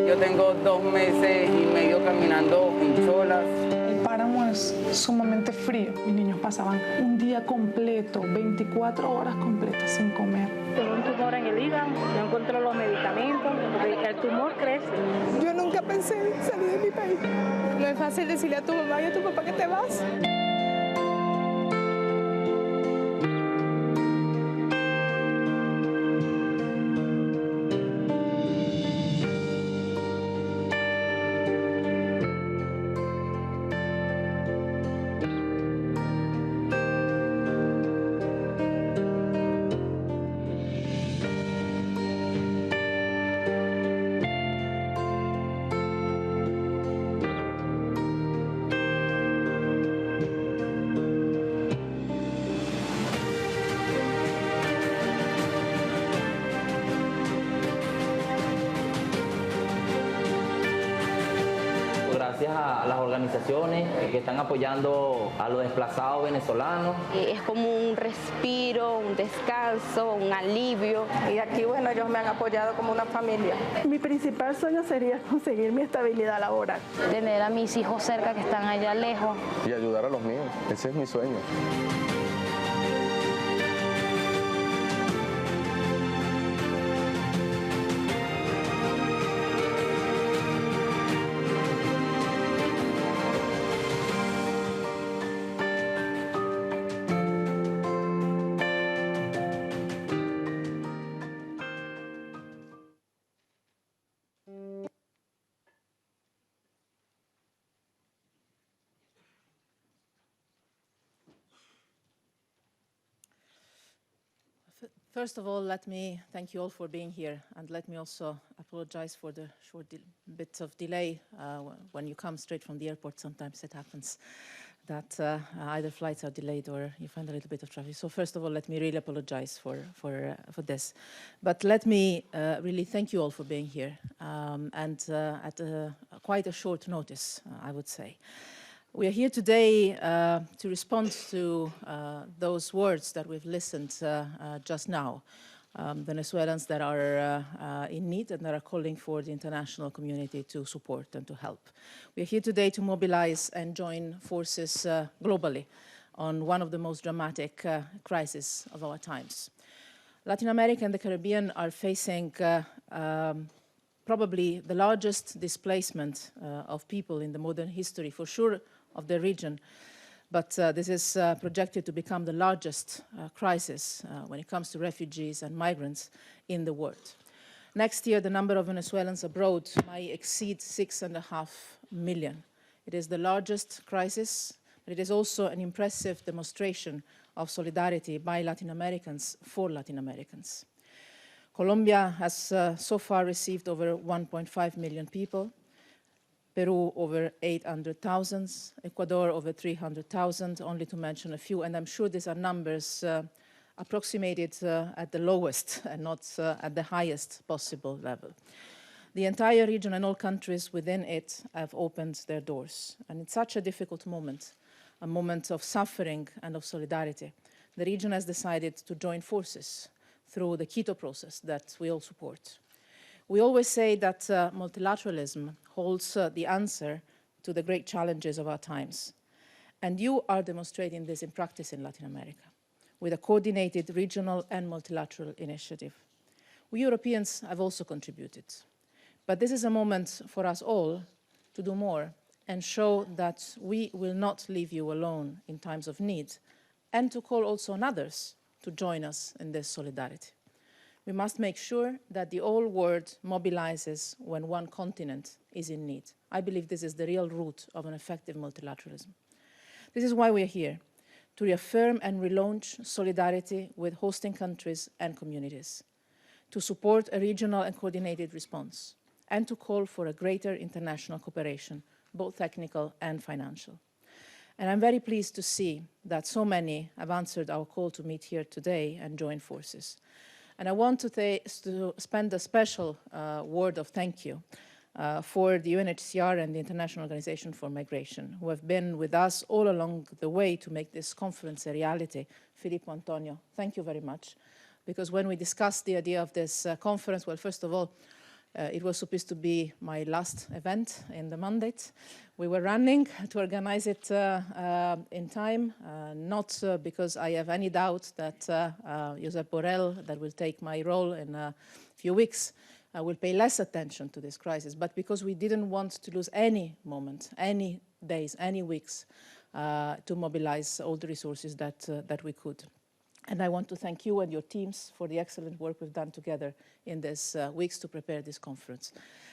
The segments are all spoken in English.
Yo tengo 2 meses y medio caminando en cholas. El páramo es sumamente frío. Mis niños pasaban un día completo, 24 horas completas sin comer. Tengo un tumor en el hígado, no encuentro los medicamentos, porque el tumor crece. Yo nunca pensé en salir de mi país. No es fácil decirle a tu mamá y a tu papá que te vas. Gracias a las organizaciones que están apoyando a los desplazados venezolanos. Es como un respiro, un descanso, un alivio. Y aquí, bueno, ellos me han apoyado como una familia. Mi principal sueño sería conseguir mi estabilidad laboral. Tener a mis hijos cerca que están allá lejos. Y ayudar a los míos, ese es mi sueño. First of all, let me thank you all for being here, and let me also apologize for the short bit of delay. When you come straight from the airport, sometimes it happens that either flights are delayed or you find a little bit of traffic. So first of all, let me really apologize for this. But let me really thank you all for being here, and at quite a short notice, I would say. We are here today to respond to those words that we've listened just now, Venezuelans that are in need and that are calling for the international community to support and to help. We are here today to mobilize and join forces globally on one of the most dramatic crises of our times. Latin America and the Caribbean are facing probably the largest displacement of people in the modern history, for sure, of the region, but this is projected to become the largest crisis when it comes to refugees and migrants in the world. Next year, the number of Venezuelans abroad might exceed 6.5 million. It is the largest crisis, but it is also an impressive demonstration of solidarity by Latin Americans for Latin Americans. Colombia has so far received over 1.5 million people. Peru over 800,000, Ecuador over 300,000, only to mention a few. And I'm sure these are numbers approximated at the lowest and not at the highest possible level. The entire region and all countries within it have opened their doors. And in such a difficult moment, a moment of suffering and of solidarity, the region has decided to join forces through the Quito process that we all support. We always say that multilateralism holds the answer to the great challenges of our times. And you are demonstrating this in practice in Latin America with a coordinated regional and multilateral initiative. We Europeans have also contributed. But this is a moment for us all to do more and show that we will not leave you alone in times of need, and to call also on others to join us in this solidarity. We must make sure that the whole world mobilizes when one continent is in need. I believe this is the real root of an effective multilateralism. This is why we are here, to reaffirm and relaunch solidarity with hosting countries and communities, to support a regional and coordinated response, and to call for a greater international cooperation, both technical and financial. And I'm very pleased to see that so many have answered our call to meet here today and join forces. And I want to spend a special word of thank you for the UNHCR and the International Organization for Migration, who have been with us all along the way to make this conference a reality. Filippo, Antonio, thank you very much. Because when we discussed the idea of this conference, well, first of all, It was supposed to be my last event in the mandate. We were running to organize it in time, not because I have any doubt that Josep Borrell, that will take my role in a few weeks, will pay less attention to this crisis, but because we didn't want to lose any moment, any days, any weeks to mobilize all the resources that we could. And I want to thank you and your teams for the excellent work we've done together in these weeks to prepare this conference.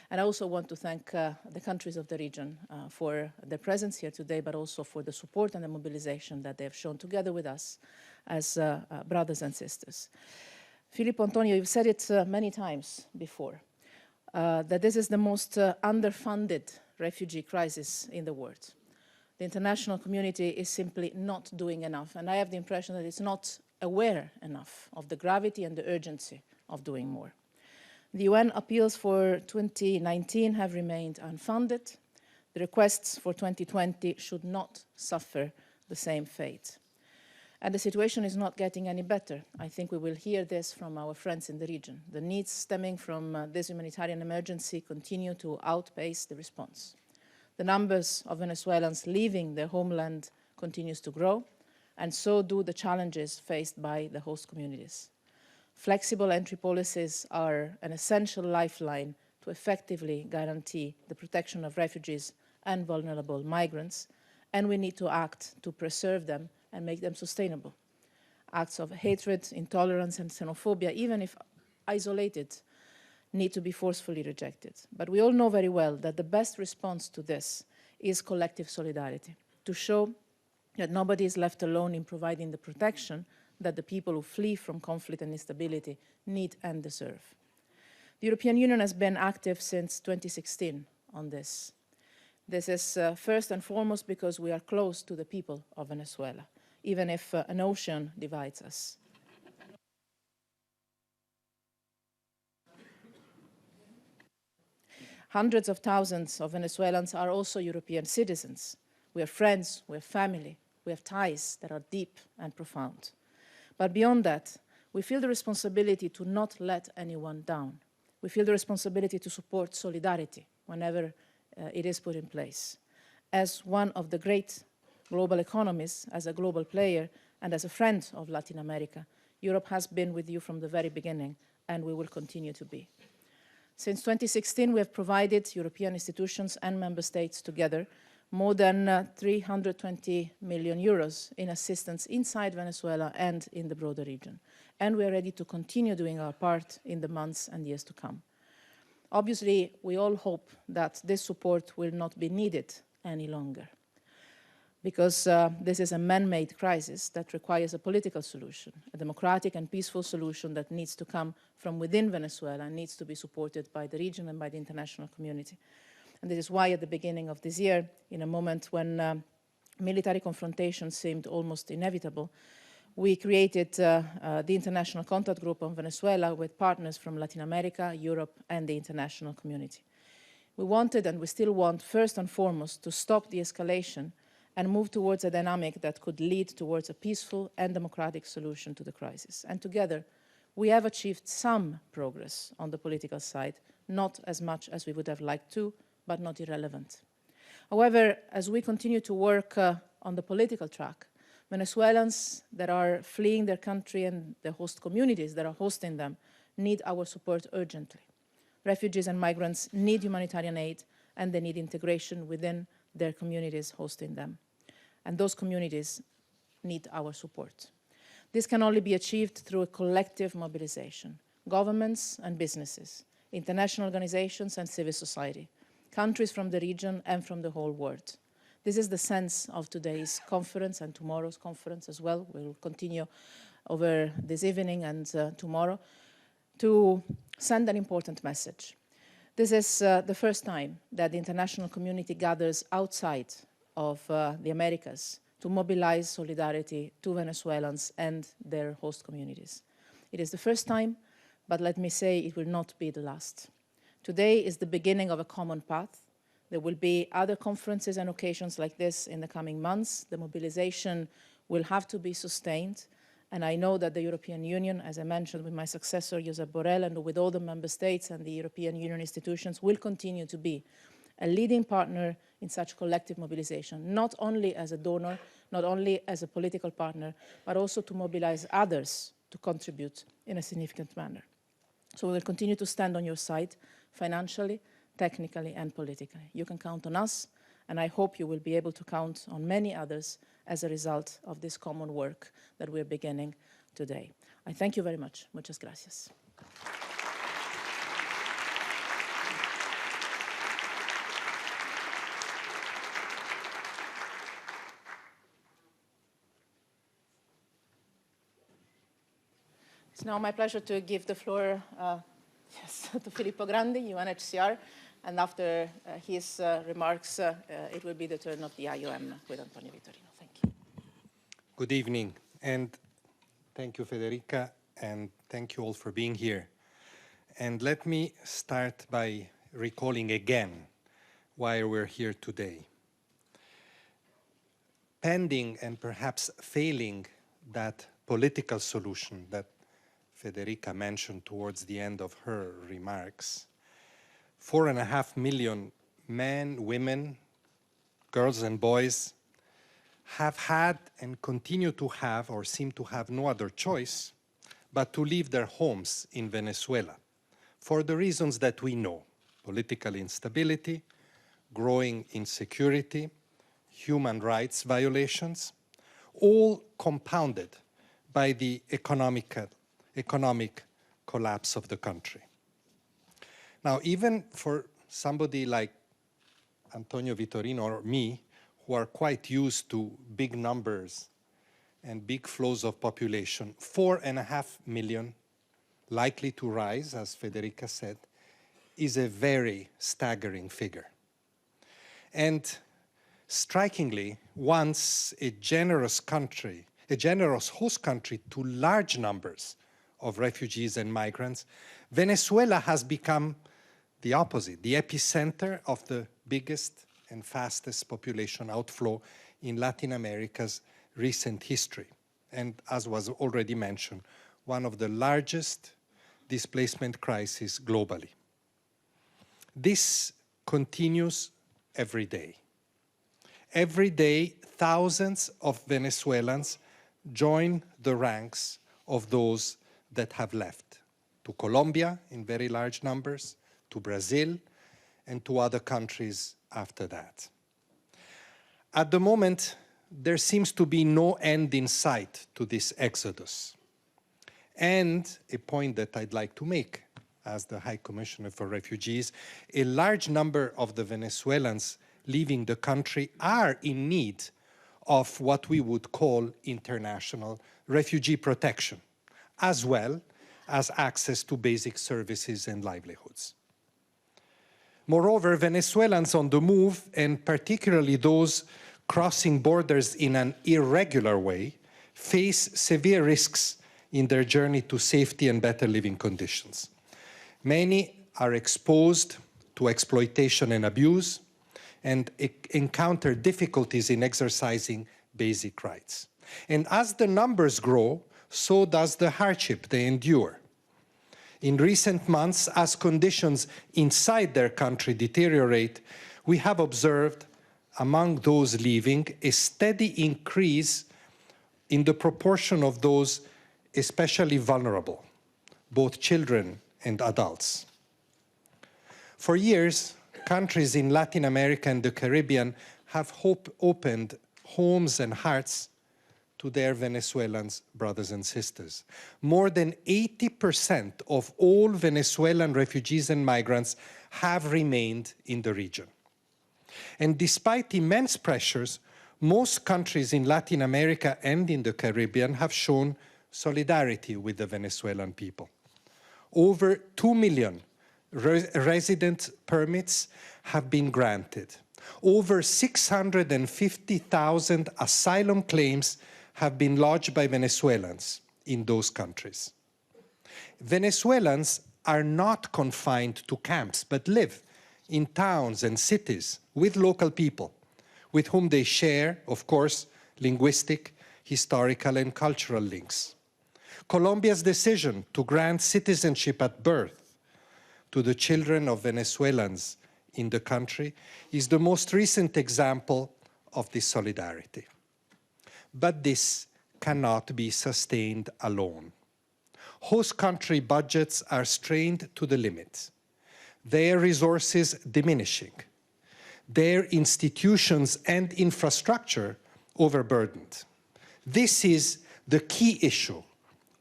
And I also want to thank the countries of the region for their presence here today, but also for the support and the mobilization that they have shown together with us as brothers and sisters. Filippo, Antonio, you've said it many times before, that this is the most underfunded refugee crisis in the world. The international community is simply not doing enough, and I have the impression that it's not aware enough of the gravity and the urgency of doing more. The UN appeals for 2019 have remained unfunded. The requests for 2020 should not suffer the same fate. And the situation is not getting any better. I think we will hear this from our friends in the region. The needs stemming from this humanitarian emergency continue to outpace the response. The numbers of Venezuelans leaving their homeland continues to grow, and so do the challenges faced by the host communities. Flexible entry policies are an essential lifeline to effectively guarantee the protection of refugees and vulnerable migrants, and we need to act to preserve them and make them sustainable. Acts of hatred, intolerance, and xenophobia, even if isolated, need to be forcefully rejected. But we all know very well that the best response to this is collective solidarity, to show that nobody is left alone in providing the protection that the people who flee from conflict and instability need and deserve. The European Union has been active since 2016 on this. This is first and foremost because we are close to the people of Venezuela, even if an ocean divides us. Hundreds of thousands of Venezuelans are also European citizens. We are friends, we are family, we have ties that are deep and profound. But beyond that, we feel the responsibility to not let anyone down. We feel the responsibility to support solidarity whenever it is put in place. As one of the great global economies, as a global player, and as a friend of Latin America, Europe has been with you from the very beginning, and we will continue to be. Since 2016, we have provided European institutions and member states together more than 320 million euros in assistance inside Venezuela and in the broader region. And we are ready to continue doing our part in the months and years to come. Obviously, we all hope that this support will not be needed any longer, because this is a man-made crisis that requires a political solution, a democratic and peaceful solution that needs to come from within Venezuela and needs to be supported by the region and by the international community. And this is why at the beginning of this year, in a moment when military confrontation seemed almost inevitable, we created the International Contact Group on Venezuela with partners from Latin America, Europe, and the international community. We wanted, and we still want, first and foremost, to stop the escalation and move towards a dynamic that could lead towards a peaceful and democratic solution to the crisis. And together, we have achieved some progress on the political side, not as much as we would have liked to, but not irrelevant. However, as we continue to work on the political track, Venezuelans that are fleeing their country and the host communities that are hosting them need our support urgently. Refugees and migrants need humanitarian aid, and they need integration within their communities hosting them. And those communities need our support. This can only be achieved through a collective mobilization. Governments and businesses, international organizations and civil society, countries from the region and from the whole world. This is the sense of today's conference and tomorrow's conference as well. We'll continue over this evening and tomorrow to send an important message. This is the first time that the international community gathers outside of the Americas to mobilize solidarity to Venezuelans and their host communities. It is the first time, but let me say it will not be the last. Today is the beginning of a common path. There will be other conferences and occasions like this in the coming months. The mobilization will have to be sustained, And I know that the European Union, as I mentioned with my successor, Josep Borrell, and with all the member states and the European Union institutions, will continue to be a leading partner in such collective mobilization, not only as a donor, not only as a political partner, but also to mobilize others to contribute in a significant manner. So we will continue to stand on your side, financially, technically, and politically. You can count on us, and I hope you will be able to count on many others as a result of this common work that we're beginning today. I thank you very much. Muchas gracias. It's now my pleasure to give the floor to Filippo Grandi, UNHCR, and after his remarks, it will be the turn of the IOM with Antonio Vitorino. Thank you. Good evening, and thank you, Federica, and thank you all for being here. And let me start by recalling again why we're here today. Pending and perhaps failing that political solution that Federica mentioned towards the end of her remarks, 4.5 million men, women, girls and boys have had and continue to have, or seem to have no other choice, but to leave their homes in Venezuela for the reasons that we know: political instability, growing insecurity, human rights violations, all compounded by the economic collapse of the country. Now, even for somebody like Antonio Vitorino or me, who are quite used to big numbers and big flows of population, 4.5 million, likely to rise, as Federica said, is a very staggering figure. And strikingly, once a generous host country to large numbers of refugees and migrants, Venezuela has become the opposite, the epicenter of the biggest and fastest population outflow in Latin America's recent history. And as was already mentioned, one of the largest displacement crises globally. This continues every day. Every day, thousands of Venezuelans join the ranks of those that have left, to Colombia in very large numbers, to Brazil, and to other countries after that. At the moment, there seems to be no end in sight to this exodus. And a point that I'd like to make as the High Commissioner for Refugees, a large number of the Venezuelans leaving the country are in need of what we would call international refugee protection, as well as access to basic services and livelihoods. Moreover, Venezuelans on the move, and particularly those crossing borders in an irregular way, face severe risks in their journey to safety and better living conditions. Many are exposed to exploitation and abuse, and encounter difficulties in exercising basic rights. And as the numbers grow, so does the hardship they endure. In recent months, as conditions inside their country deteriorate, we have observed among those leaving a steady increase in the proportion of those especially vulnerable, both children and adults. For years, countries in Latin America and the Caribbean have opened homes and hearts to their Venezuelan brothers and sisters. More than 80% of all Venezuelan refugees and migrants have remained in the region. And despite immense pressures, most countries in Latin America and in the Caribbean have shown solidarity with the Venezuelan people. Over 2 million resident permits have been granted. Over 650,000 asylum claims have been lodged by Venezuelans in those countries. Venezuelans are not confined to camps, but live in towns and cities with local people, with whom they share, of course, linguistic, historical, and cultural links. Colombia's decision to grant citizenship at birth to the children of Venezuelans in the country is the most recent example of this solidarity. But this cannot be sustained alone. Host country budgets are strained to the limit, their resources diminishing, their institutions and infrastructure overburdened. This is the key issue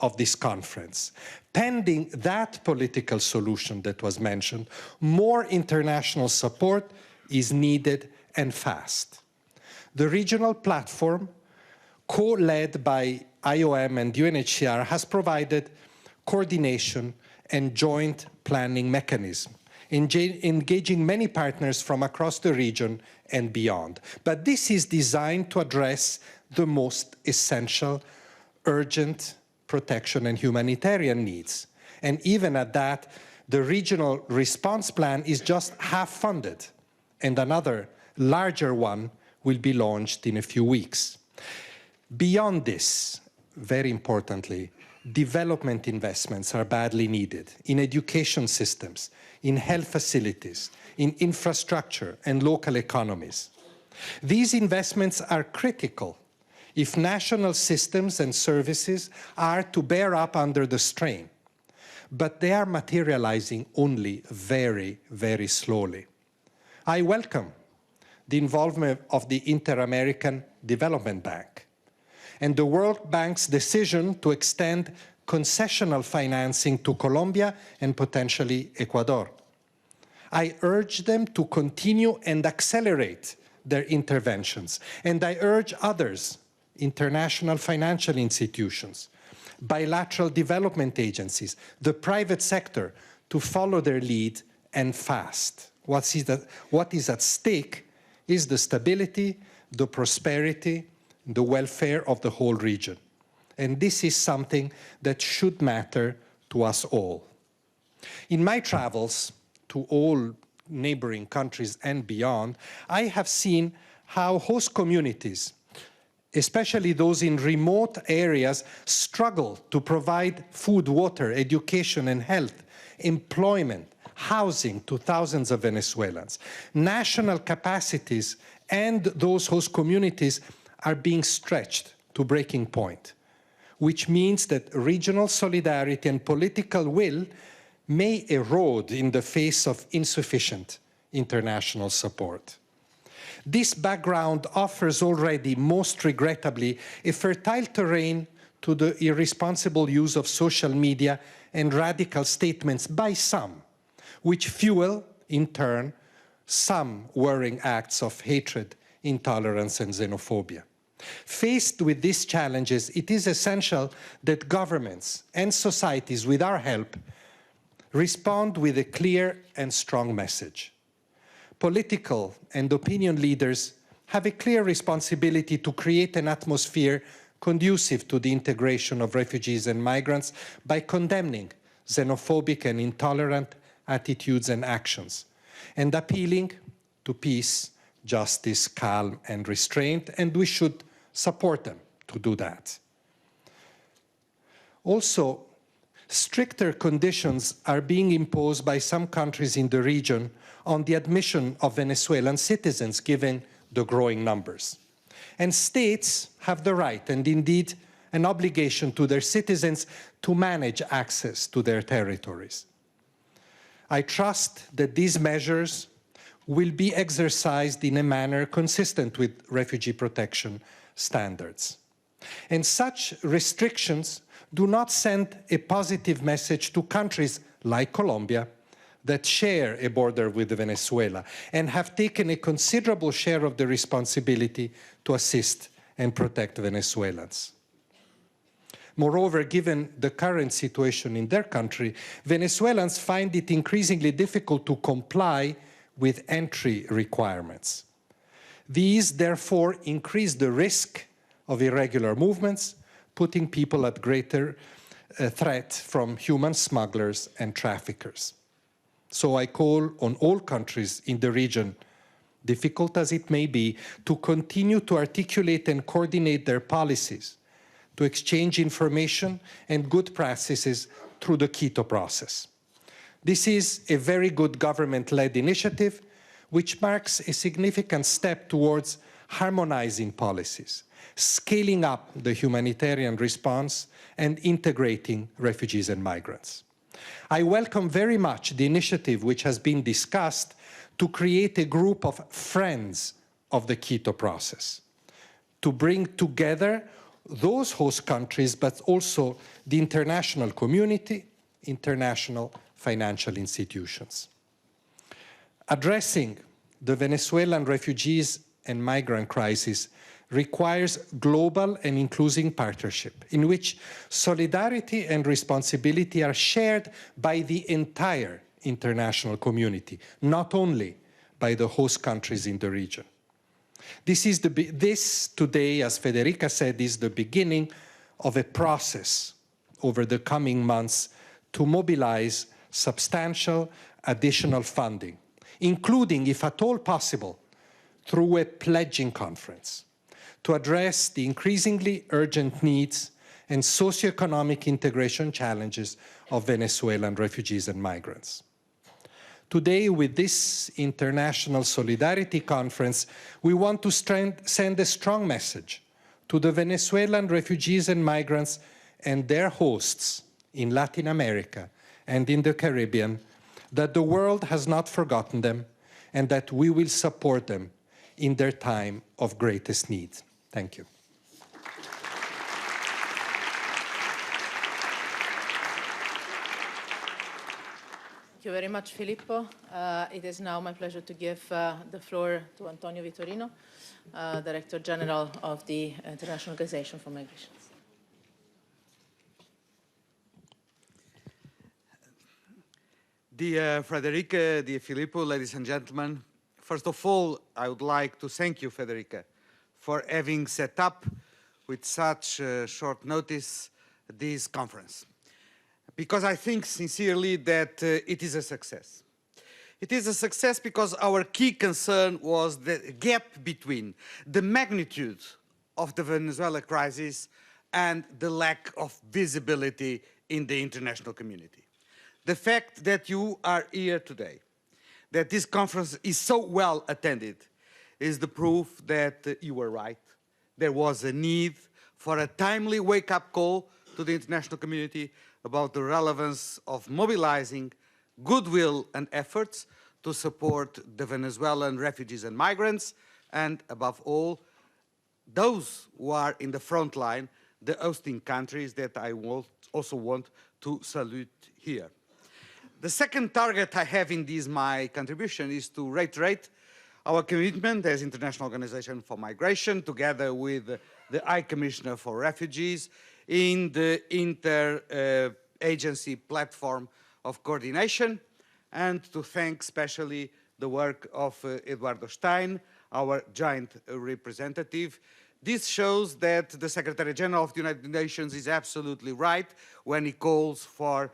of this conference. Pending that political solution that was mentioned, more international support is needed and fast. The regional platform, co-led by IOM and UNHCR, has provided coordination and joint planning mechanism, engaging many partners from across the region and beyond. But this is designed to address the most essential, urgent protection and humanitarian needs. And even at that, the regional response plan is just half funded, and another larger one will be launched in a few weeks. Beyond this, very importantly, development investments are badly needed in education systems, in health facilities, in infrastructure and local economies. These investments are critical if national systems and services are to bear up under the strain, but they are materializing only very, very slowly. I welcome the involvement of the Inter-American Development Bank and the World Bank's decision to extend concessional financing to Colombia and potentially Ecuador. I urge them to continue and accelerate their interventions, and I urge others, international financial institutions, bilateral development agencies, the private sector, to follow their lead and fast. What is at stake is the stability, the prosperity, the welfare of the whole region. And this is something that should matter to us all. In my travels to all neighboring countries and beyond, I have seen how host communities, especially those in remote areas, struggle to provide food, water, education and health, employment, housing to thousands of Venezuelans. National capacities and those host communities are being stretched to breaking point, which means that regional solidarity and political will may erode in the face of insufficient international support. This background offers already, most regrettably, a fertile terrain to the irresponsible use of social media and radical statements by some, which fuel, in turn, some worrying acts of hatred, intolerance, and xenophobia. Faced with these challenges, it is essential that governments and societies, with our help, respond with a clear and strong message. Political and opinion leaders have a clear responsibility to create an atmosphere conducive to the integration of refugees and migrants by condemning xenophobic and intolerant attitudes and actions, and appealing to peace, justice, calm, and restraint, and we should support them to do that. Also, stricter conditions are being imposed by some countries in the region on the admission of Venezuelan citizens, given the growing numbers. And states have the right, and indeed an obligation to their citizens, to manage access to their territories. I trust that these measures will be exercised in a manner consistent with refugee protection standards. And such restrictions do not send a positive message to countries like Colombia that share a border with Venezuela and have taken a considerable share of the responsibility to assist and protect Venezuelans. Moreover, given the current situation in their country, Venezuelans find it increasingly difficult to comply with entry requirements. These, therefore, increase the risk of irregular movements, putting people at greater threat from human smugglers and traffickers. So I call on all countries in the region, difficult as it may be, to continue to articulate and coordinate their policies, to exchange information and good practices through the Quito process. This is a very good government-led initiative which marks a significant step towards harmonizing policies, scaling up the humanitarian response, and integrating refugees and migrants. I welcome very much the initiative which has been discussed to create a group of friends of the Quito process, to bring together those host countries, but also the international community, international financial institutions. Addressing the Venezuelan refugees and migrant crisis requires global and inclusive partnership in which solidarity and responsibility are shared by the entire international community, not only by the host countries in the region. This today, as Federica said, is the beginning of a process over the coming months to mobilize substantial additional funding, including, if at all possible, through a pledging conference to address the increasingly urgent needs and socioeconomic integration challenges of Venezuelan refugees and migrants. Today, with this International Solidarity Conference, we want to send a strong message to the Venezuelan refugees and migrants and their hosts in Latin America and in the Caribbean that the world has not forgotten them and that we will support them in their time of greatest need. Thank you. Thank you very much, Filippo. It is now my pleasure to give the floor to Antonio Vitorino, Director General of the International Organization for Migration. Dear Federica, dear Filippo, ladies and gentlemen, first of all, I would like to thank you, Federica, for having set up with such short notice this conference, because I think sincerely that it is a success. It is a success because our key concern was the gap between the magnitude of the Venezuela crisis and the lack of visibility in the international community. The fact that you are here today, that this conference is so well attended, is the proof that you were right. There was a need for a timely wake-up call to the international community about the relevance of mobilizing goodwill and efforts to support the Venezuelan refugees and migrants, and above all, those who are in the front line, the hosting countries that I also want to salute here. The second target I have in this, my contribution, is to reiterate our commitment as International Organization for Migration, together with the High Commissioner for Refugees, in the inter-agency platform of coordination, and to thank especially the work of Eduardo Stein, our joint representative. This shows that the Secretary General of the United Nations is absolutely right when he calls for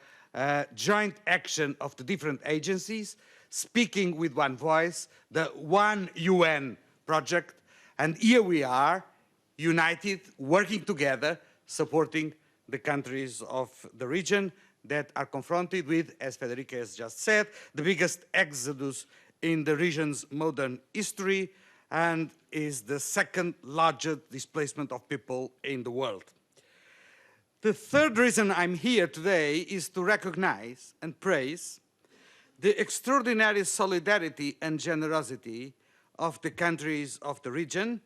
joint action of the different agencies, speaking with one voice, the One UN project, and here we are, united, working together, supporting the countries of the region that are confronted with, as Federica has just said, the biggest exodus in the region's modern history, and is the second largest displacement of people in the world. The third reason I'm here today is to recognize and praise the extraordinary solidarity and generosity of the countries of the region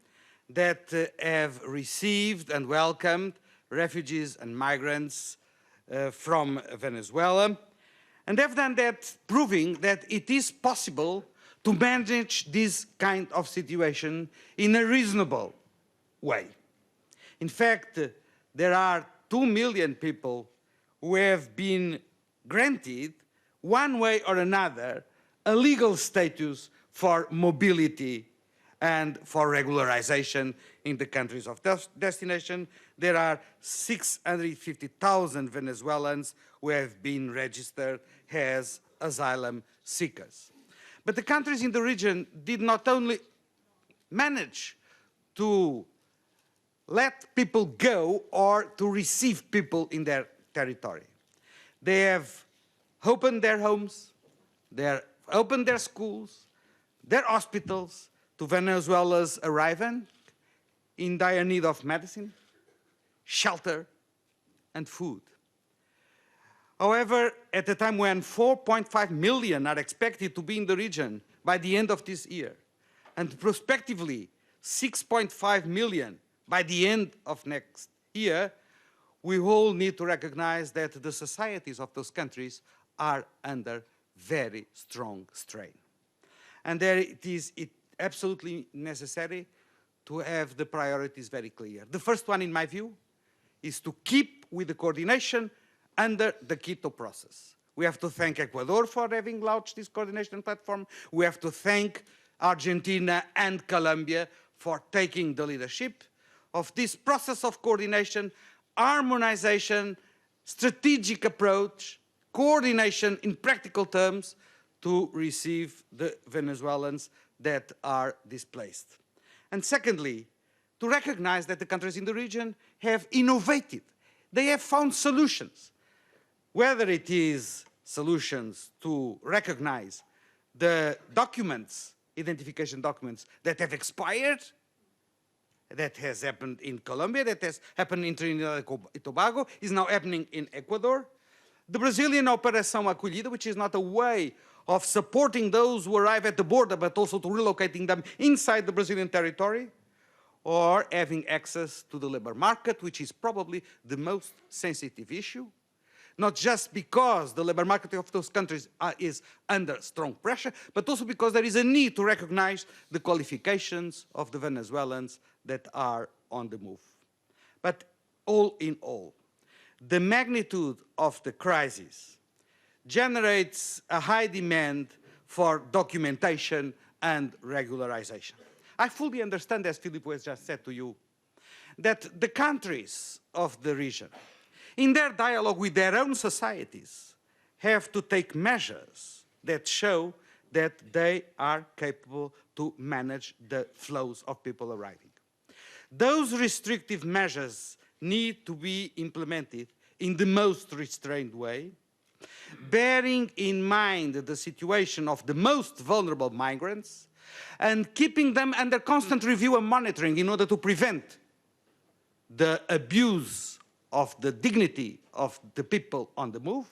that have received and welcomed refugees and migrants from Venezuela, and have done that, proving that it is possible to manage this kind of situation in a reasonable way. In fact, there are 2 million people who have been granted, one way or another, a legal status for mobility and for regularization in the countries of destination. There are 650,000 Venezuelans who have been registered as asylum seekers. But the countries in the region did not only manage to let people go or to receive people in their territory. They have opened their homes, they have opened their schools, their hospitals to Venezuela's arriving in dire need of medicine, shelter, and food. However, at a time when 4.5 million are expected to be in the region by the end of this year, and prospectively 6.5 million by the end of next year, we all need to recognize that the societies of those countries are under very strong strain. And there it is absolutely necessary to have the priorities very clear. The first one, in my view, is to keep with the coordination under the Quito process. We have to thank Ecuador for having launched this coordination platform. We have to thank Argentina and Colombia for taking the leadership of this process of coordination, harmonization, strategic approach, coordination in practical terms to receive the Venezuelans that are displaced. And secondly, to recognize that the countries in the region have innovated. They have found solutions, whether it is solutions to recognize the documents, identification documents that have expired. That has happened in Colombia, that has happened in Trinidad and Tobago, is now happening in Ecuador. The Brazilian Operação Acolhida, which is not a way of supporting those who arrive at the border, but also to relocating them inside the Brazilian territory, or having access to the labor market, which is probably the most sensitive issue, not just because the labor market of those countries is under strong pressure, but also because there is a need to recognize the qualifications of the Venezuelans that are on the move. But all in all, the magnitude of the crisis generates a high demand for documentation and regularization. I fully understand, as Filippo has just said to you, that the countries of the region, in their dialogue with their own societies, have to take measures that show that they are capable to manage the flows of people arriving. Those restrictive measures need to be implemented in the most restrained way, bearing in mind the situation of the most vulnerable migrants, and keeping them under constant review and monitoring in order to prevent the abuse of the dignity of the people on the move,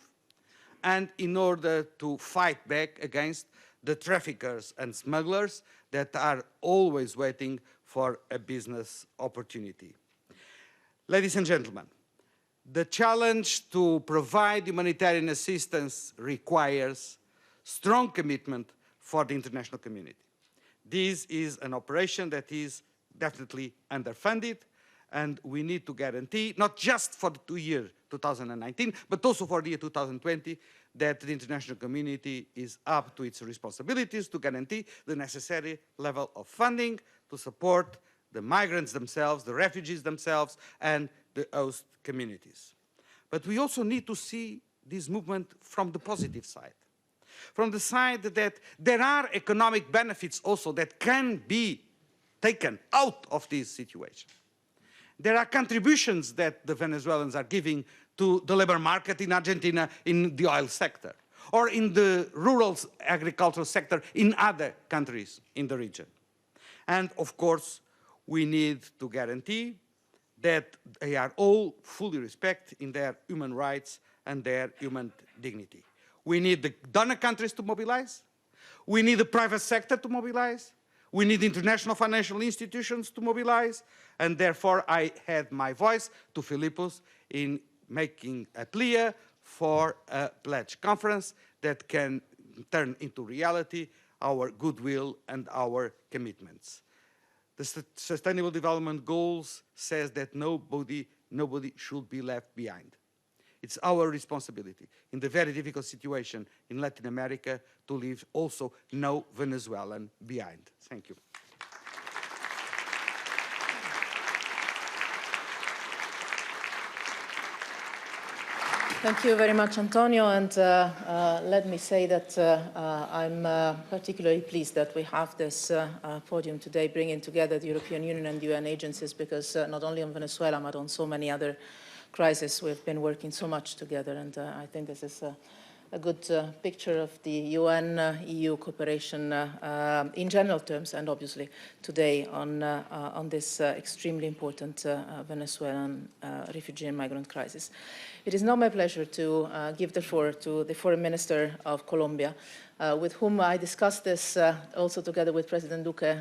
and in order to fight back against the traffickers and smugglers that are always waiting for a business opportunity. Ladies and gentlemen, the challenge to provide humanitarian assistance requires strong commitment for the international community. This is an operation that is definitely underfunded, and we need to guarantee, not just for the year 2019, but also for the year 2020, that the international community is up to its responsibilities to guarantee the necessary level of funding to support the migrants themselves, the refugees themselves, and the host communities. But we also need to see this movement from the positive side. From the side that there are economic benefits also that can be taken out of this situation. There are contributions that the Venezuelans are giving to the labor market in Argentina in the oil sector, or in the rural agricultural sector in other countries in the region. And of course, we need to guarantee that they are all fully respected in their human rights and their human dignity. We need the donor countries to mobilize. We need the private sector to mobilize. We need international financial institutions to mobilize. And therefore, I had my voice to Filippo's in making a plea for a pledge conference that can turn into reality our goodwill and our commitments. The Sustainable Development Goals says that nobody should be left behind. It's our responsibility in the very difficult situation in Latin America to leave also no Venezuelan behind. Thank you. Thank you very much, Antonio. And let me say that I'm particularly pleased that we have this podium today bringing together the European Union and UN agencies, because not only on Venezuela, but on so many other crises, we've been working so much together. And I think this is a good picture of the UN-EU cooperation in general terms, and obviously today on this extremely important Venezuelan refugee and migrant crisis. It is now my pleasure to give the floor to the Foreign Minister of Colombia, with whom I discussed this also together with President Duque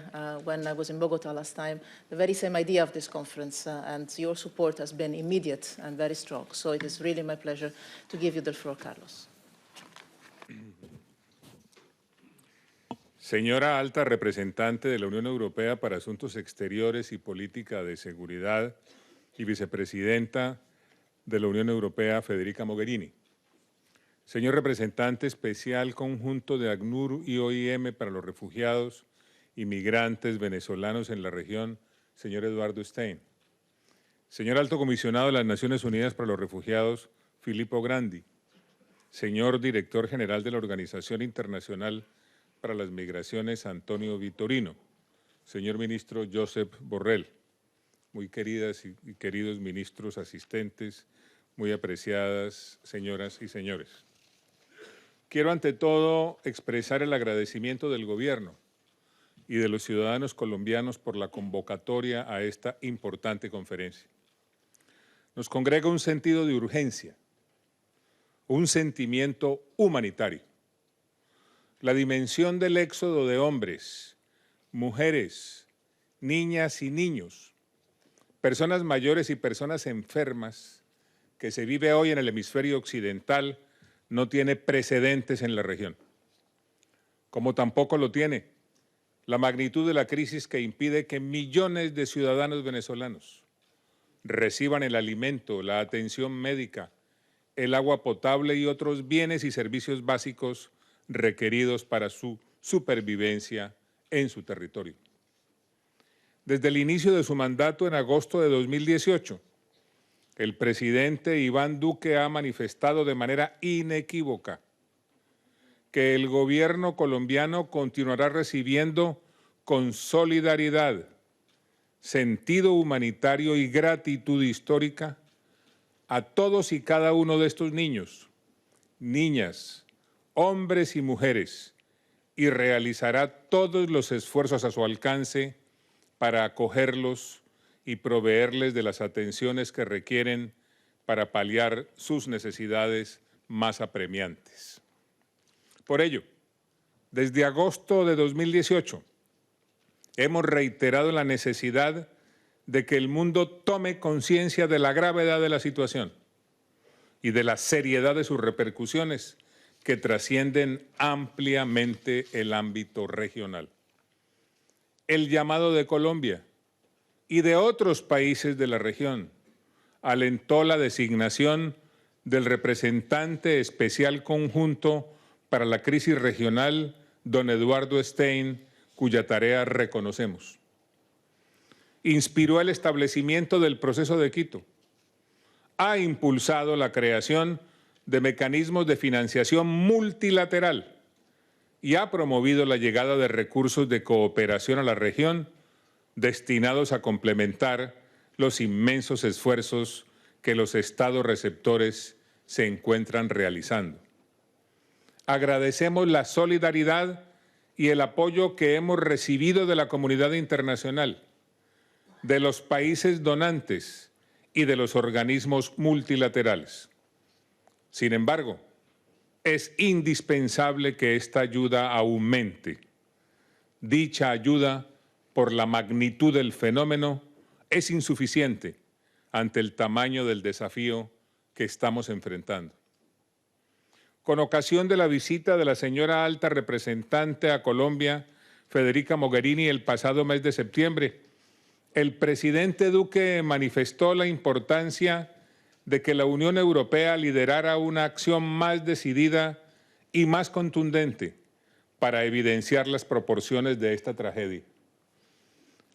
when I was in Bogota last time, the very same idea of this conference, and your support has been immediate and very strong. So it is really my pleasure to give you the floor, Carlos. Señora Alta Representante de la Unión Europea para Asuntos Exteriores y Política de Seguridad y Vicepresidenta de la Unión Europea, Federica Mogherini. Señor Representante Especial Conjunto de ACNUR y OIM para los Refugiados y Migrantes Venezolanos en la región, señor Eduardo Stein. Señor Alto Comisionado de las Naciones Unidas para los Refugiados, Filippo Grandi. Señor Director General de la Organización Internacional para las Migraciones, Antonio Vitorino. Señor Ministro Josep Borrell. Muy queridas y queridos ministros asistentes, muy apreciadas señoras y señores. Quiero ante todo expresar el agradecimiento del Gobierno y de los ciudadanos colombianos por la convocatoria a esta importante conferencia. Nos congrega un sentido de urgencia, un sentimiento humanitario. La dimensión del éxodo de hombres, mujeres, niñas y niños, personas mayores y personas enfermas que se vive hoy en el hemisferio occidental no tiene precedentes en la región. Como tampoco lo tiene la magnitud de la crisis que impide que millones de ciudadanos venezolanos reciban el alimento, la atención médica, el agua potable y otros bienes y servicios básicos requeridos para su supervivencia en su territorio. Desde el inicio de su mandato en agosto de 2018, el presidente Iván Duque ha manifestado de manera inequívoca que el gobierno colombiano continuará recibiendo con solidaridad, sentido humanitario y gratitud histórica a todos y cada uno de estos niños, niñas, hombres y mujeres, y realizará todos los esfuerzos a su alcance para acogerlos y proveerles de las atenciones que requieren para paliar sus necesidades más apremiantes. Por ello, desde agosto de 2018, hemos reiterado la necesidad de que el mundo tome conciencia de la gravedad de la situación y de la seriedad de sus repercusiones que trascienden ampliamente el ámbito regional. El llamado de Colombia y de otros países de la región alentó la designación del representante especial conjunto para la crisis regional, don Eduardo Stein, cuya tarea reconocemos. Inspiró el establecimiento del proceso de Quito, ha impulsado la creación de mecanismos de financiación multilateral y ha promovido la llegada de recursos de cooperación a la región destinados a complementar los inmensos esfuerzos que los estados receptores se encuentran realizando. Agradecemos la solidaridad y el apoyo que hemos recibido de la comunidad internacional, de los países donantes y de los organismos multilaterales. Sin embargo, es indispensable que esta ayuda aumente. Dicha ayuda, por la magnitud del fenómeno, es insuficiente ante el tamaño del desafío que estamos enfrentando. Con ocasión de la visita de la señora alta representante a Colombia, Federica Mogherini, el pasado mes de septiembre, el presidente Duque manifestó la importancia de que la Unión Europea liderara una acción más decidida y más contundente para evidenciar las proporciones de esta tragedia.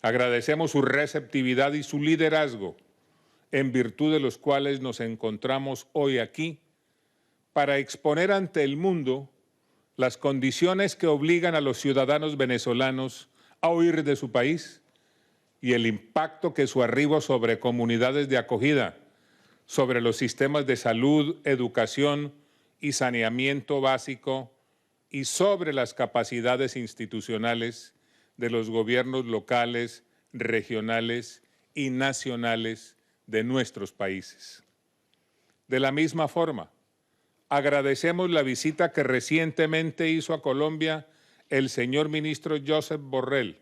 Agradecemos su receptividad y su liderazgo, en virtud de los cuales nos encontramos hoy aquí para exponer ante el mundo las condiciones que obligan a los ciudadanos venezolanos a huir de su país y el impacto que su arribo sobre comunidades de acogida, sobre los sistemas de salud, educación y saneamiento básico y sobre las capacidades institucionales de los gobiernos locales, regionales y nacionales de nuestros países. De la misma forma, agradecemos la visita que recientemente hizo a Colombia el señor ministro Josep Borrell,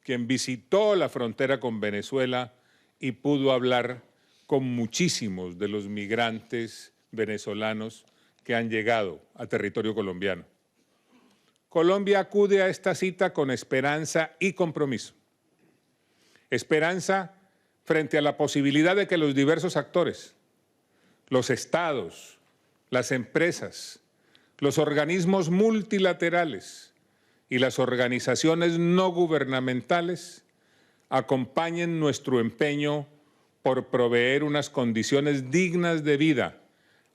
quien visitó la frontera con Venezuela y pudo hablar con muchísimos de los migrantes venezolanos que han llegado a territorio colombiano. Colombia acude a esta cita con esperanza y compromiso. Esperanza frente a la posibilidad de que los diversos actores, los estados, las empresas, los organismos multilaterales y las organizaciones no gubernamentales acompañen nuestro empeño por proveer unas condiciones dignas de vida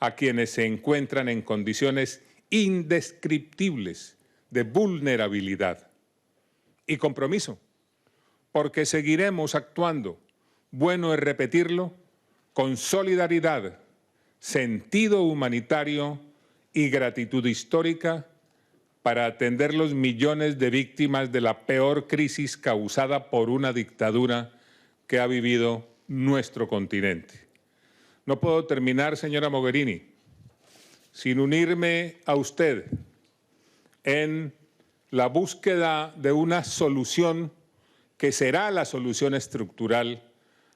a quienes se encuentran en condiciones indescriptibles de vulnerabilidad. Y compromiso, porque seguiremos actuando, bueno es repetirlo, con solidaridad, sentido humanitario y gratitud histórica para atender los millones de víctimas de la peor crisis causada por una dictadura que ha vivido nuestro continente. No puedo terminar, señora Mogherini, sin unirme a usted en la búsqueda de una solución que será la solución estructural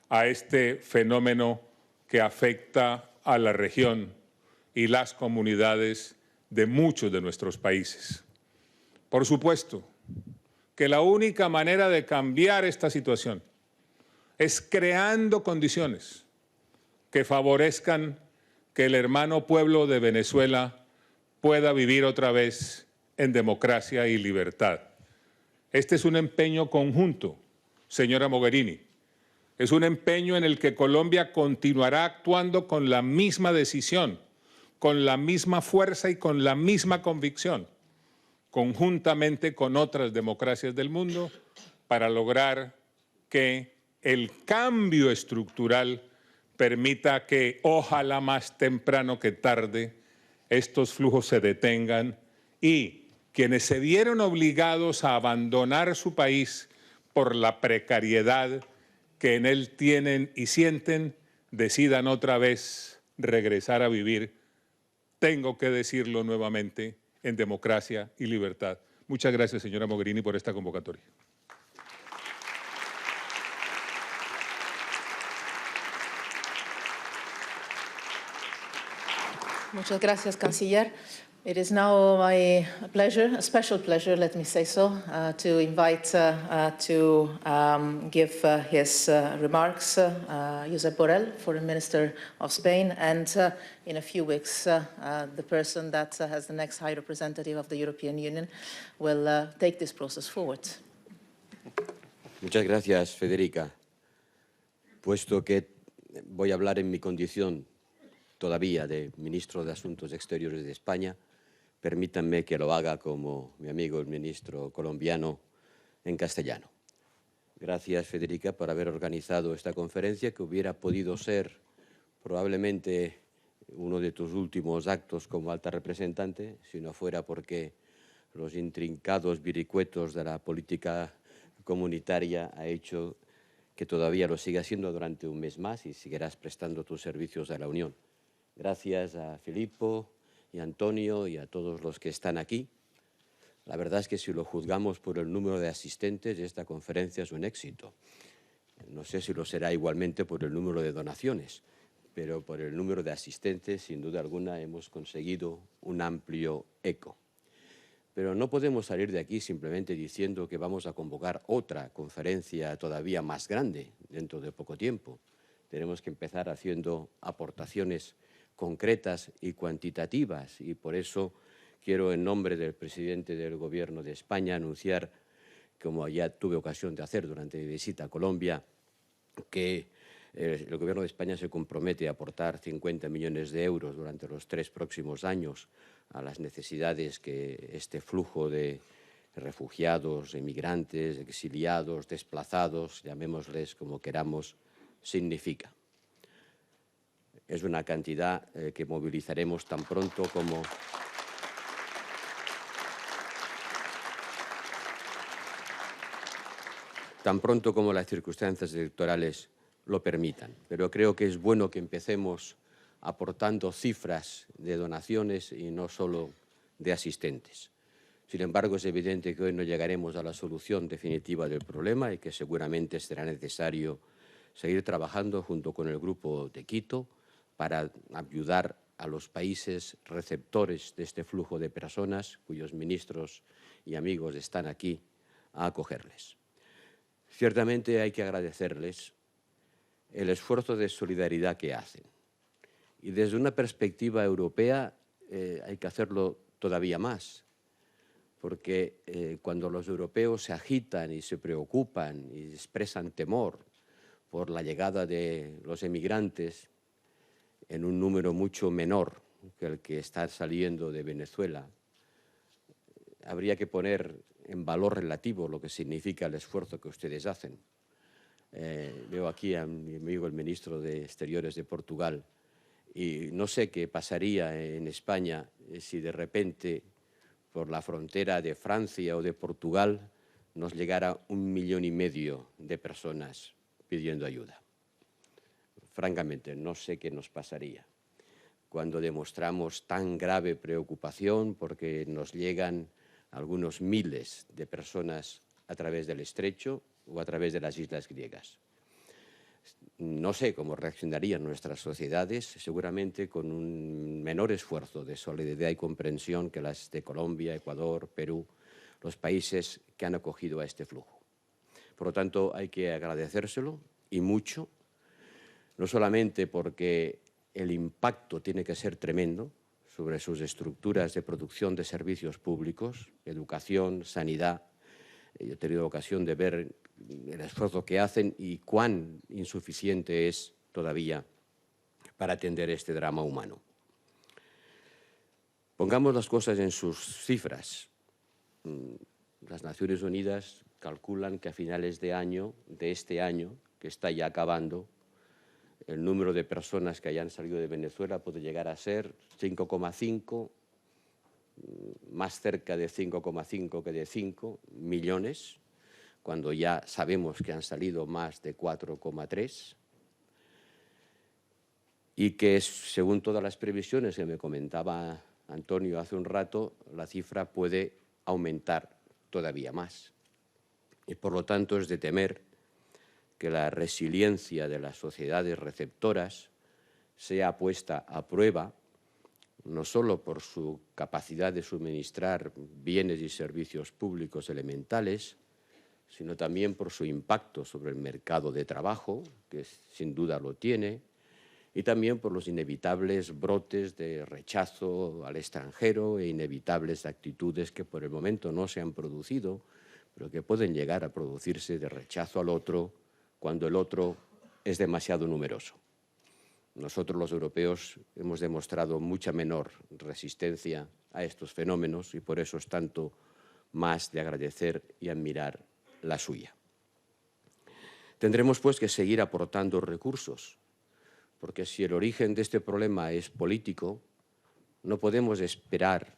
a este fenómeno que afecta a la región y las comunidades de muchos de nuestros países. Por supuesto que la única manera de cambiar esta situación es creando condiciones que favorezcan que el hermano pueblo de Venezuela pueda vivir otra vez en democracia y libertad. Este es un empeño conjunto, señora Mogherini. Es un empeño en el que Colombia continuará actuando con la misma decisión, con la misma fuerza y con la misma convicción, conjuntamente con otras democracias del mundo, para lograr que el cambio estructural permita que, ojalá más temprano que tarde, estos flujos se detengan y quienes se vieron obligados a abandonar su país por la precariedad que en él tienen y sienten, decidan otra vez regresar a vivir, tengo que decirlo nuevamente, en democracia y libertad. Muchas gracias, señora Mogherini, por esta convocatoria. Muchas gracias, Canciller. It is now my pleasure, a special pleasure, let me say so, to invite to give his remarks Josep Borrell, Foreign Minister of Spain, and in a few weeks, the person that has the next High Representative of the European Union will take this process forward. Muchas gracias, Federica. Puesto que voy a hablar en mi condición todavía de Ministro de Asuntos Exteriores de España, permítanme que lo haga como mi amigo el ministro colombiano en castellano. Gracias, Federica, por haber organizado esta conferencia que hubiera podido ser probablemente uno de tus últimos actos como alta representante, si no fuera porque los intrincados vericuetos de la política comunitaria ha hecho que todavía lo siga haciendo durante un mes más y seguirás prestando tus servicios a la Unión. Gracias a Filippo y a Antonio y a todos los que están aquí. La verdad es que si lo juzgamos por el número de asistentes, esta conferencia es un éxito. No sé si lo será igualmente por el número de donaciones, pero por el número de asistentes, sin duda alguna, hemos conseguido un amplio eco. Pero no podemos salir de aquí simplemente diciendo que vamos a convocar otra conferencia todavía más grande dentro de poco tiempo. Tenemos que empezar haciendo aportaciones concretas y cuantitativas, y por eso quiero, en nombre del presidente del Gobierno de España, anunciar, como ya tuve ocasión de hacer durante mi visita a Colombia, que El Gobierno de España se compromete a aportar 50 millones de euros durante los 3 próximos años a las necesidades que este flujo de refugiados, emigrantes, exiliados, desplazados, llamémosles como queramos, significa. Es una cantidad que movilizaremos tan pronto como las circunstancias electorales lo permitan. Pero creo que es bueno que empecemos aportando cifras de donaciones y no solo de asistentes. Sin embargo, es evidente que hoy no llegaremos a la solución definitiva del problema y que seguramente será necesario seguir trabajando junto con el Grupo de Quito para ayudar a los países receptores de este flujo de personas, cuyos ministros y amigos están aquí, a acogerles. Ciertamente hay que agradecerles el esfuerzo de solidaridad que hacen. Y desde una perspectiva europea hay que hacerlo todavía más, porque cuando los europeos se agitan y se preocupan y expresan temor por la llegada de los emigrantes en un número mucho menor que el que está saliendo de Venezuela, habría que poner en valor relativo lo que significa el esfuerzo que ustedes hacen. Veo aquí a mi amigo el ministro de Exteriores de Portugal y no sé qué pasaría en España si de repente por la frontera de Francia o de Portugal nos llegara 1,5 millones de personas pidiendo ayuda. Francamente, no sé qué nos pasaría cuando demostramos tan grave preocupación porque nos llegan algunos miles de personas a través del estrecho o a través de las islas griegas. No sé cómo reaccionarían nuestras sociedades, seguramente con un menor esfuerzo de solidaridad y comprensión que las de Colombia, Ecuador, Perú, los países que han acogido a este flujo. Por lo tanto, hay que agradecérselo y mucho, no solamente porque el impacto tiene que ser tremendo sobre sus estructuras de producción de servicios públicos, educación, sanidad. Yo he tenido ocasión de ver el esfuerzo que hacen y cuán insuficiente es todavía para atender este drama humano. Pongamos las cosas en sus cifras. Las Naciones Unidas calculan que a finales de este año, que está ya acabando, el número de personas que hayan salido de Venezuela puede llegar a ser 5,5, más cerca de 5,5 que de 5 millones, cuando ya sabemos que han salido más de 4,3, y que según todas las previsiones que me comentaba Antonio hace un rato, la cifra puede aumentar todavía más. Y por lo tanto es de temer que la resiliencia de las sociedades receptoras sea puesta a prueba, no solo por su capacidad de suministrar bienes y servicios públicos elementales, sino también por su impacto sobre el mercado de trabajo, que sin duda lo tiene, y también por los inevitables brotes de rechazo al extranjero e inevitables actitudes que por el momento no se han producido, pero que pueden llegar a producirse de rechazo al otro cuando el otro es demasiado numeroso. Nosotros los europeos hemos demostrado mucha menor resistencia a estos fenómenos y por eso es tanto más de agradecer y admirar la suya. Tendremos pues que seguir aportando recursos, porque si el origen de este problema es político, no podemos aspirar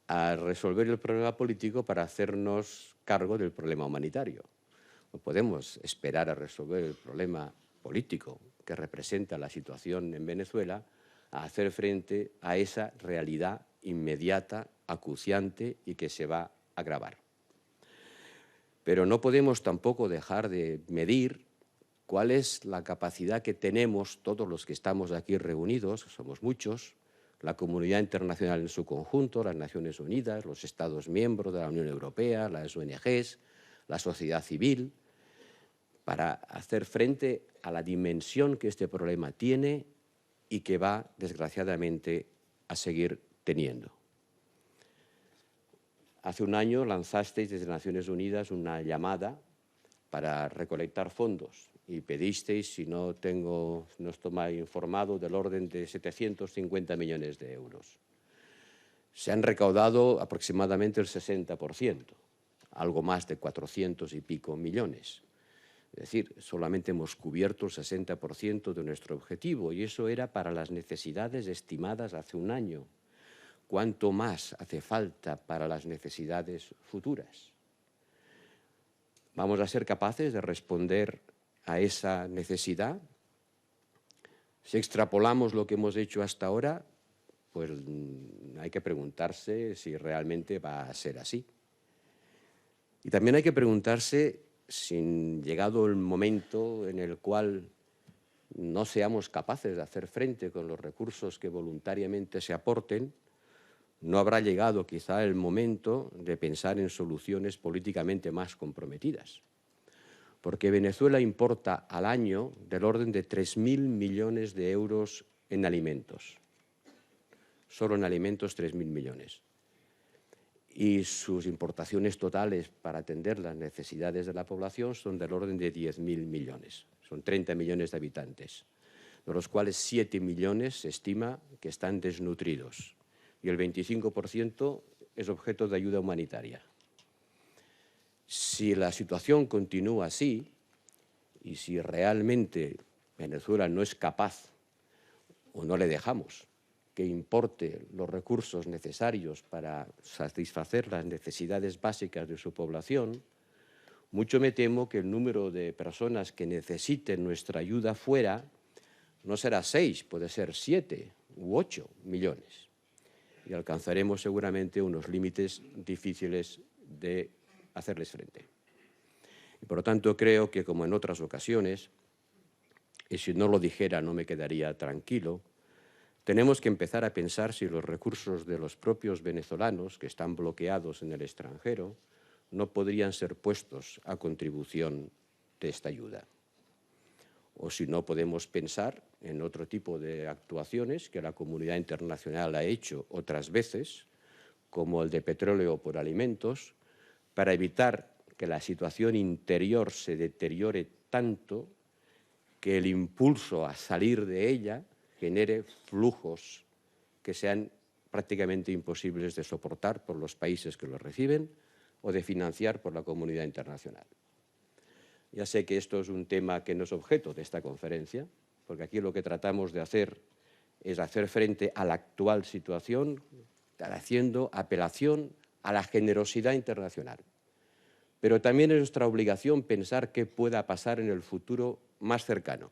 a resolver el problema político para hacernos cargo del problema humanitario. No podemos esperar a resolver el problema político que representa la situación en Venezuela a hacer frente a esa realidad inmediata, acuciante y que se va a agravar. Pero no podemos tampoco dejar de medir cuál es la capacidad que tenemos todos los que estamos aquí reunidos, somos muchos, la comunidad internacional en su conjunto, las Naciones Unidas, los Estados miembros de la Unión Europea, las ONGs, la sociedad civil, para hacer frente a la dimensión que este problema tiene y que va, desgraciadamente, a seguir teniendo. Hace un año lanzasteis desde Naciones Unidas una llamada para recolectar fondos y pedisteis, si no estoy mal informado, del orden de 750 millones de euros. Se han recaudado aproximadamente el 60%, algo más de 400 y pico millones. Es decir, solamente hemos cubierto el 60% de nuestro objetivo y eso era para las necesidades estimadas hace un año. ¿Cuánto más hace falta para las necesidades futuras? ¿Vamos a ser capaces de responder a esa necesidad? Si extrapolamos lo que hemos hecho hasta ahora, pues hay que preguntarse si realmente va a ser así. Y también hay que preguntarse si, llegado el momento en el cual no seamos capaces de hacer frente con los recursos que voluntariamente se aporten, no habrá llegado quizá el momento de pensar en soluciones políticamente más comprometidas. Porque Venezuela importa al año del orden de 3.000 millones de euros en alimentos. Solo en alimentos 3.000 millones. Y sus importaciones totales para atender las necesidades de la población son del orden de 10.000 millones. Son 30 millones de habitantes, de los cuales 7 millones se estima que están desnutridos. Y el 25% es objeto de ayuda humanitaria. Si la situación continúa así, y si realmente Venezuela no es capaz, o no le dejamos, que importe los recursos necesarios para satisfacer las necesidades básicas de su población, mucho me temo que el número de personas que necesiten nuestra ayuda fuera no será 6, puede ser 7 u 8 millones. Y alcanzaremos seguramente unos límites difíciles de hacerles frente. Y por lo tanto creo que, como en otras ocasiones, y si no lo dijera no me quedaría tranquilo, tenemos que empezar a pensar si los recursos de los propios venezolanos que están bloqueados en el extranjero no podrían ser puestos a contribución de esta ayuda. O si no, podemos pensar en otro tipo de actuaciones que la comunidad internacional ha hecho otras veces, como el de petróleo por alimentos, para evitar que la situación interior se deteriore tanto que el impulso a salir de ella genere flujos que sean prácticamente imposibles de soportar por los países que los reciben o de financiar por la comunidad internacional. Ya sé que esto es un tema que no es objeto de esta conferencia, porque aquí lo que tratamos de hacer es hacer frente a la actual situación haciendo apelación a la generosidad internacional. Pero también es nuestra obligación pensar qué pueda pasar en el futuro más cercano.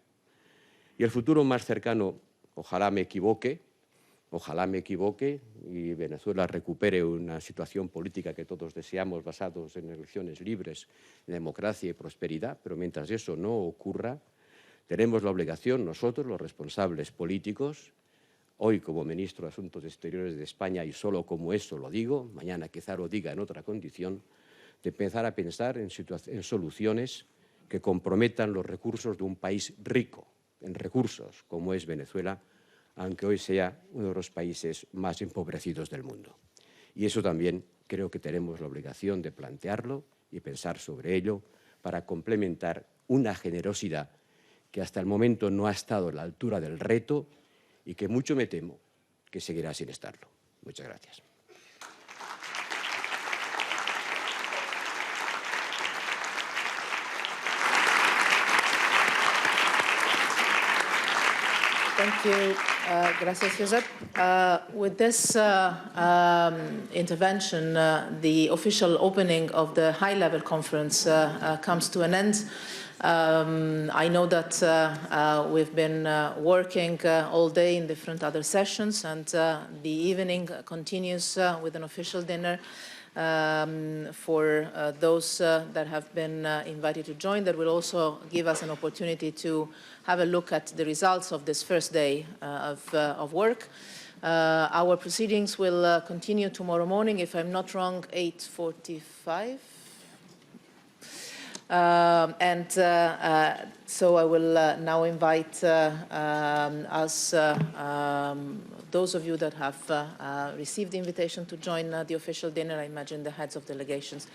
Y el futuro más cercano, ojalá me equivoque y Venezuela recupere una situación política que todos deseamos basados en elecciones libres, democracia y prosperidad, pero mientras eso no ocurra, tenemos la obligación nosotros, los responsables políticos, hoy como ministro de Asuntos Exteriores de España y solo como eso lo digo, mañana quizá lo diga en otra condición, de empezar a pensar en soluciones que comprometan los recursos de un país rico en recursos como es Venezuela, aunque hoy sea uno de los países más empobrecidos del mundo. Y eso también creo que tenemos la obligación de plantearlo y pensar sobre ello para complementar una generosidad que hasta el momento no ha estado a la altura del reto y que mucho me temo que seguirá sin estarlo. Muchas gracias. Thank you. Gracias, Josep. With this intervention, the official opening of the high-level conference comes to an end. I know that we've been working all day in different other sessions, and the evening continues with an official dinner for those that have been invited to join. That will also give us an opportunity to have a look at the results of this first day of work. Our proceedings will continue tomorrow morning, if I'm not wrong, 8:45. So I will now invite us those of you that have received the invitation to join the official dinner, I imagine the heads of delegations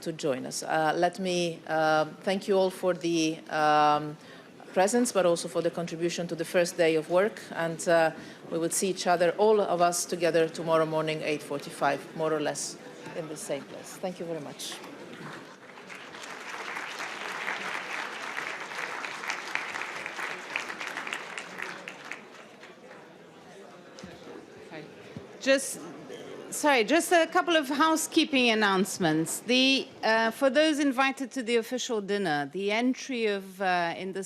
to join us. Let me thank you all for the presence, but also for the contribution to the first day of work. And we will see each other, all of us together, tomorrow morning, 8:45, more or less, in the same place. Thank you very much. Just a couple of housekeeping announcements. For those invited to the official dinner, the entry of in the